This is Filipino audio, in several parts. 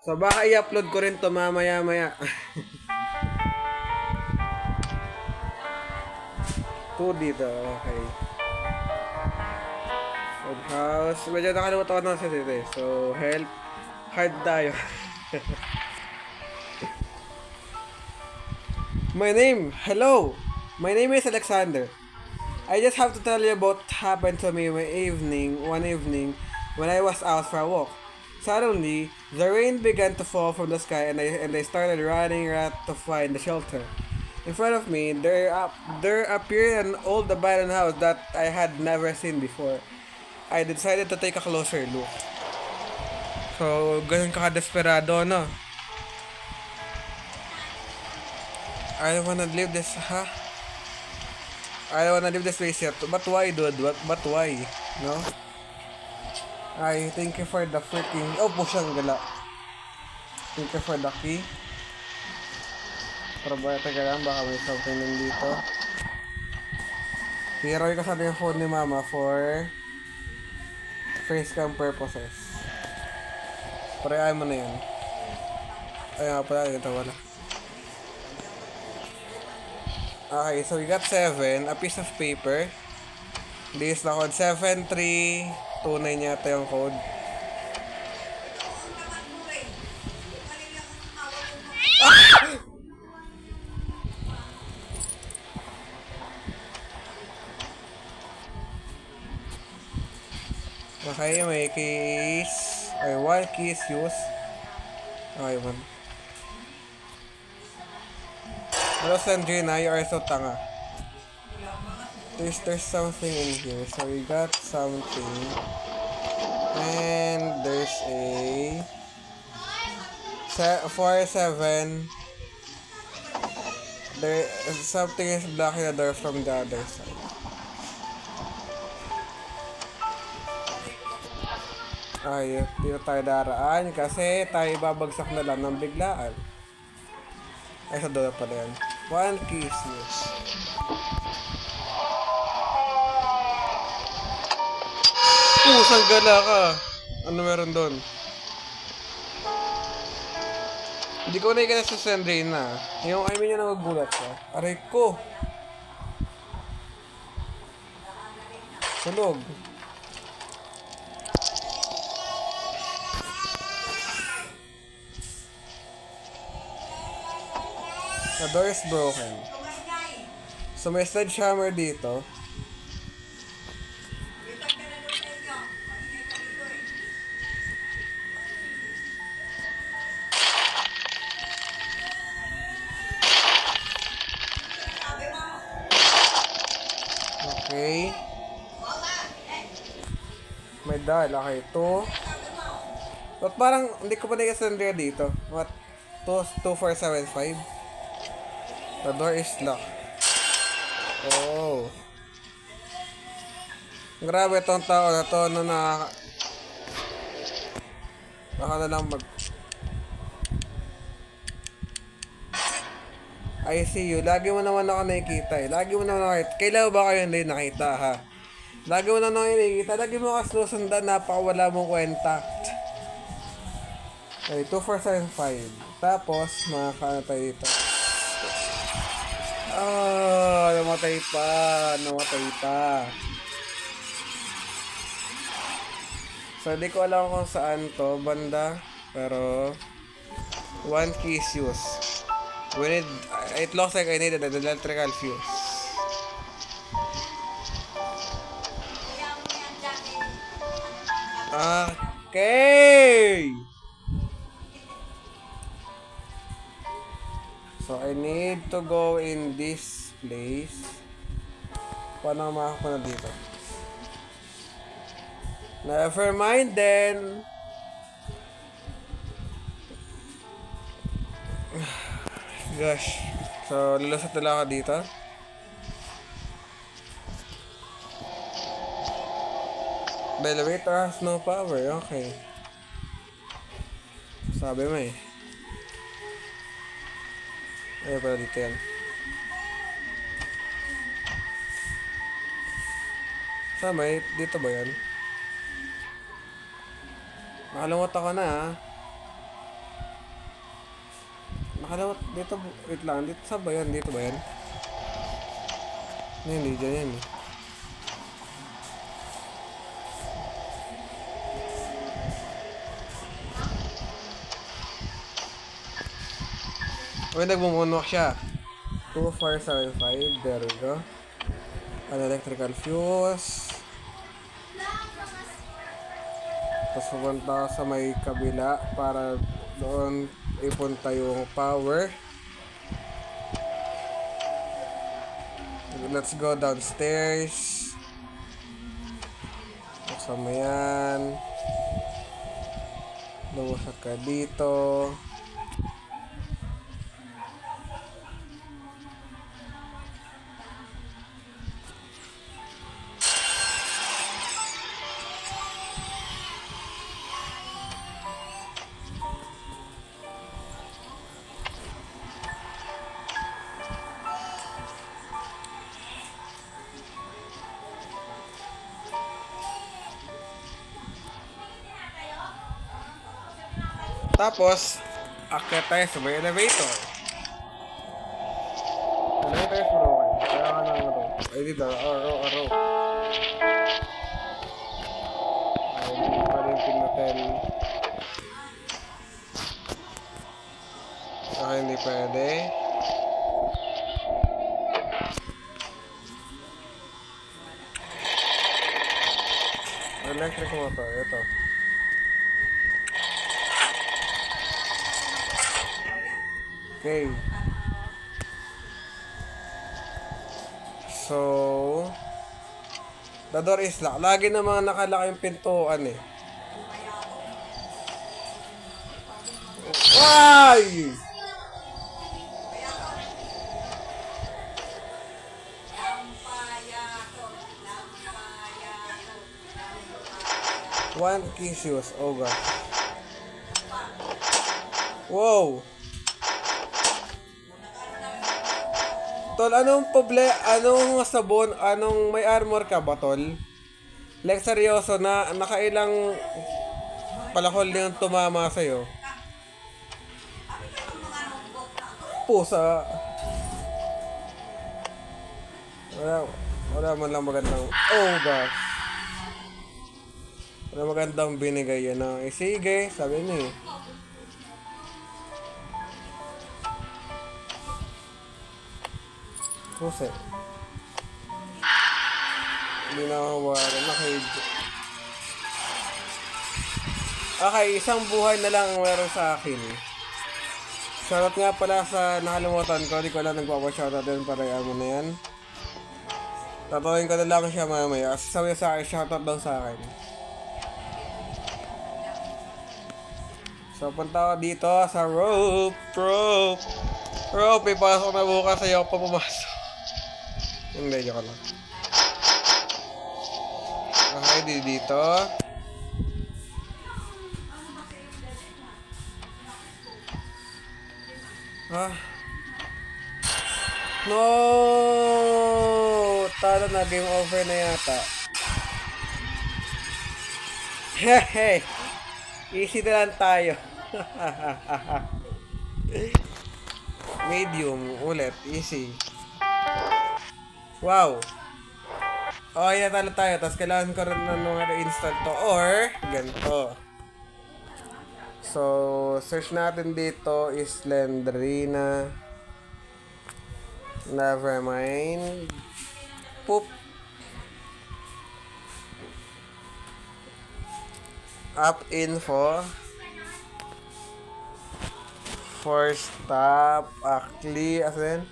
So baka i-upload ko rin to mamaya-maya. 2 dito, okay. House. Medyo nakalimutan ko na sa dito eh. So, help. Hard tayo. Hello! My name is Alexander. I just have to tell you about what happened to me one evening when I was out for a walk. Suddenly, the rain began to fall from the sky and I started running to find the shelter. In front of me, there appeared an old abandoned house that I had never seen before. I decided to take a closer look. So, ganun ka desperado, no? I don't wanna leave this, ha? I don't wanna leave this place yet. But why, dude? But why? No? I thank you for the freaking... Oh, pusyang gala. Thank you for the key. Pero ba, taga lang, baka may something nandito. Hiroy ko sa yung phone ni mama for facecam purposes. Pero ayaw mo na yan. Ay nga pala, ito wala. Okay, so we got 7, a piece of paper. This is the code 7329 yata yung code. Okay, may keys. Ay, 1 keys use. Okay, man. Hello, Sandrina, you are so tanga. There's something in here. So we got something. And there's a 4-7. There something is blocking the door from the other side. Ay, dito tayo daraan kasi tayo babagsak na lang ng biglaan. Ay, sa doon pala yan. 1 keys use. Pusang gala ka. Ano meron doon? Hindi ko nakikita sa Sandrina. Yung I mean yung nagugulat ka. Aray ko. Sunog. The door is broken. So may sledgehammer dito. Okay. May dial. Okay, 2. But parang hindi ko pa nakasandria dito. What? 2475. The door is locked. Oh. Grabe itong tao na to na baka na lang I see you. Lagi mo naman ako nakikita eh. Lagi mo naman ako nakikita. Kailan ba kayo hindi nakita ha? Lagi mo naman ako nakikita. Lagi mo ako sinusundan. Napakawala mong kwenta. Okay, 2475. Tapos, makakaano tayo dito. Namatay pa. So, di ko alam kung saan to, banda. Pero, 1 key is used. It looks like I needed an electrical fuse. Okay! So, I need to go in this place. Paano makakuha na dito? Never mind then. Gosh. So, lulusot na lang ako dito. The elevator has no power. Okay. Sabi mo eh. Ay, pala dito yan. Sabay, dito ba yan? Nakalimutan ko na ha. Nakalawat dito, wait lang, dito sa ba yan? Dito ba yan? Hindi, dyan yan eh. Uy, nagmumunok siya. 2475, there we go. An electrical fuse. Tapos pupunta sa may kabila para doon ipunta yung power. Let's go downstairs. Buksan mo yan. Lumusot ka dito. Tapos, akyat tayo sa may elevator. Elevator is broken. Kaya ka ng row. Ay, dito. Row. Ay, hindi pa rin pinutin. Okay, hindi pwede. Electric motor. Ito. Okay. So, the door is locked. Lagi na mga nakalaki yung pintuan eh. Why? One kiss shoes. Oh god. Wow. Tol, anong sabon, may armor ka ba, tol? Like, seryoso na, nakailang palakol yung tumama sa'yo. Pusa. Wala man lang magandang, oh gosh. Wala magandang binigay yan na, sige, sabi niya eh. Pusa. Hindi na mawala. Okay, isang buhay na lang ang meron sa akin. Shoutout nga pala sa nakalimutan ko. Di ko lang nagpapa-shoutout din para mo na yan. Tatawin ko na lang siya mamaya. Sabi sa akin, shoutout daw sa akin. So, punta ko dito sa rope. Ipasok na bukas sa'yo pa pumasok. Hindi, joke lang. Okay, dito. No! Talo na, game over na yata. Hehe! Easy na lang tayo. Medium, ulit, easy. Wow! Okay, natalo tayo. Tapos kailangan ko rin ng mga install to. Or, ganito. So, search natin dito is Slendrina. Nevermind. Poop. App info. First tap. Actually, as in.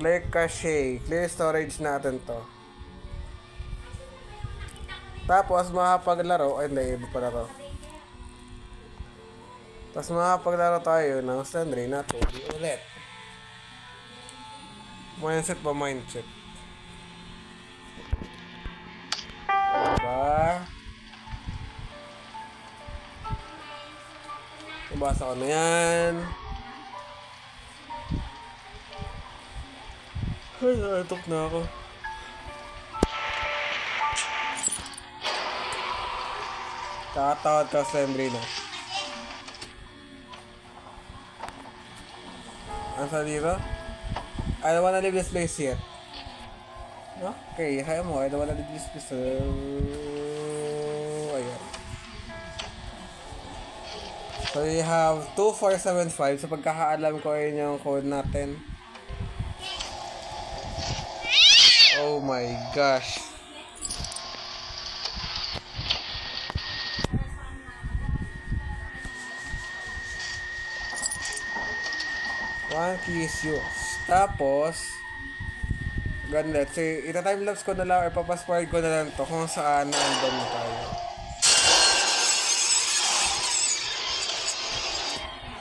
Clear cache. Clear storage natin to. Tapos makapaglaro. Ay, hindi. Iba pala to. Tapos makapaglaro tayo ng Slendrina 2D ulit. Mindset ba? Mindset. Diba? Nabasa ko na yan. Ay, nakatok na ako. Kakatawad ka sa Lembrina. Ano sa dito? I don't wanna leave this place yet. Okay, kaya mo. I don't wanna leave this place. Ayan. So we have 2475. So pagkakaalam ko yun yung code natin. Oh my gosh. One key is yours. Tapos, ganda. So, ita-timelapse ko na lang or papasword ko na lang to kung saan naandun na tayo.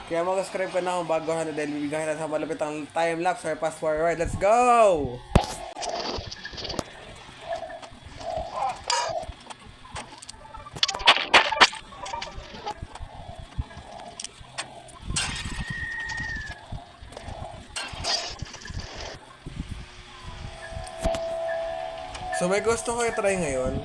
Kaya mag-subscribe ka na kung bago ka na dahil bibigyan na sa malapit ang timelapse or password. Let's go! So may gusto ko i-try ngayon.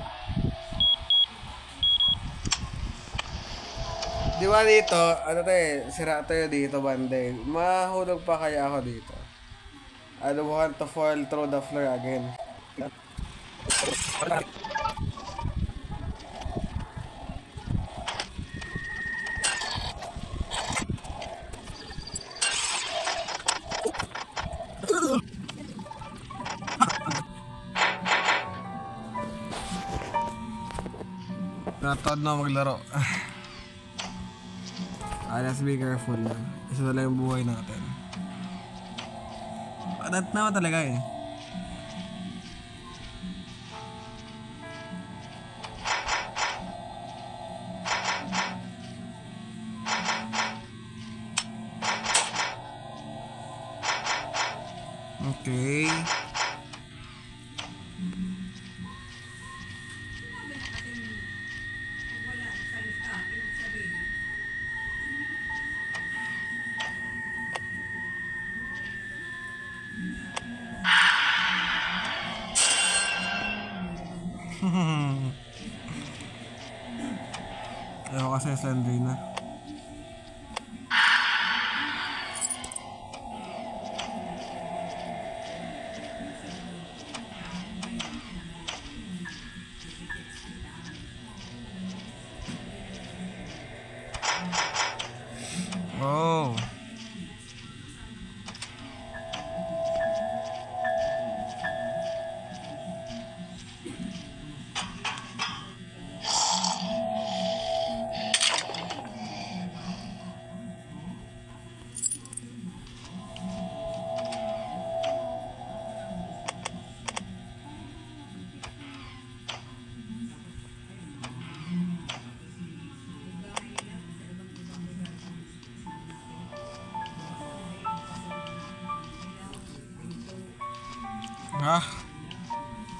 Di ba dito, ano tayo, sira tayo dito bande. Mahulog pa kaya ako dito. I don't want to fall through the floor again. Natod na maglaro. Let's be careful na. Isa na lang yung buhay natin. Padat naman talaga eh. Okay. Ayaw kasi Slendrina. Oh.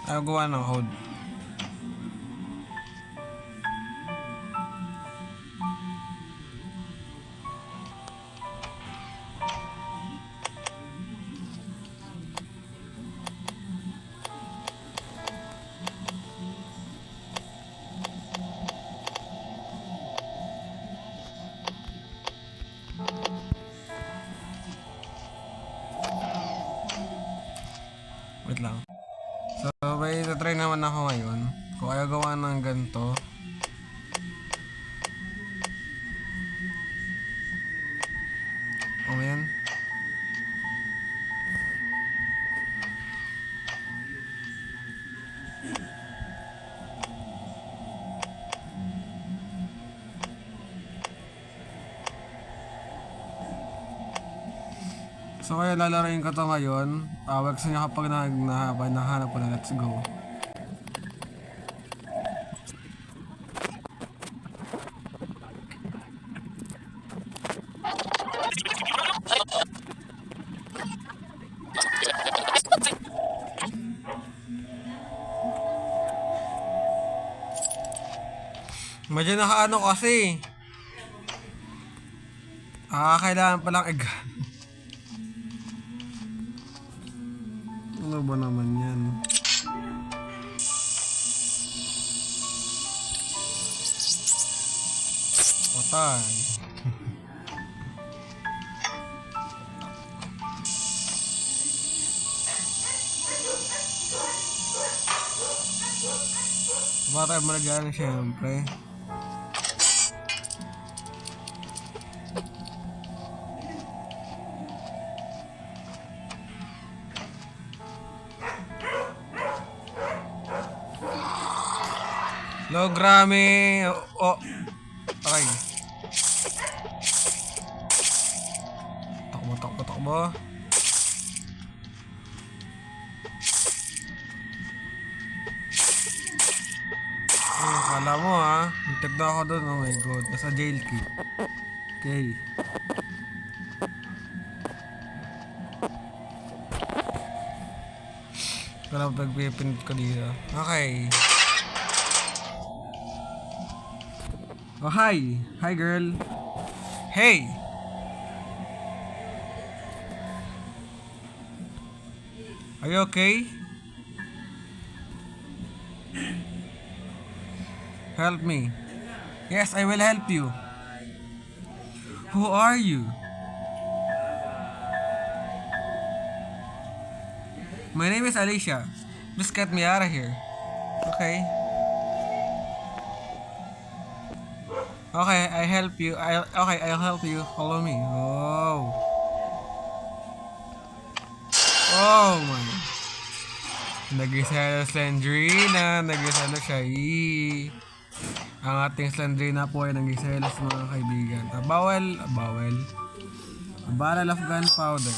Ayaw gawa ng hold. Wait lang. So, may try naman ako ngayon. Kung ayaw gawa ng ganito. O yan. So kaya lalaroin ko to ngayon. Wag sa inyo kapag nahanap ko na, let's go. Medyo nakaano kasi. Kailangan palang egg. Ano ba naman yan? Patay. Patay mo na dyan, syempre. No, grami. Oh. Okay. Takbo. Kala mo ha. Nagtag na ako doon. Oh my god. Nasa jail key. Okay. Kala mo pagpipinit ko dito. Okay. Oh, hi. Hi, girl. Hey. Are you okay? Help me. Yes, I will help you. Who are you? My name is Alicia. Just get me out of here. Okay. Okay, I'll help you. I'll help you. Follow me. Oh. Oh my. Nag-isa na Slendrina. Nag-isa na siya. Ang ating Slendrina po ay nag-isa mga kaibigan. Bawal. A barrel of gunpowder.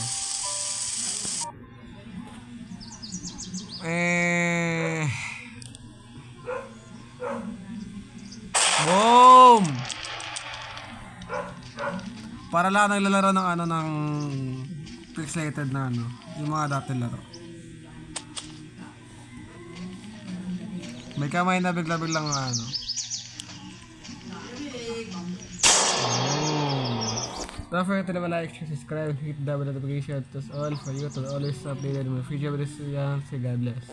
Boom! Para lang naglalaro ng ng pixelated na yung mga dati laro. May kamay na bigla-biglang Oh. Don't forget to like, share, subscribe, hit the bell notification. That's all for you to always updated my future videos. God bless.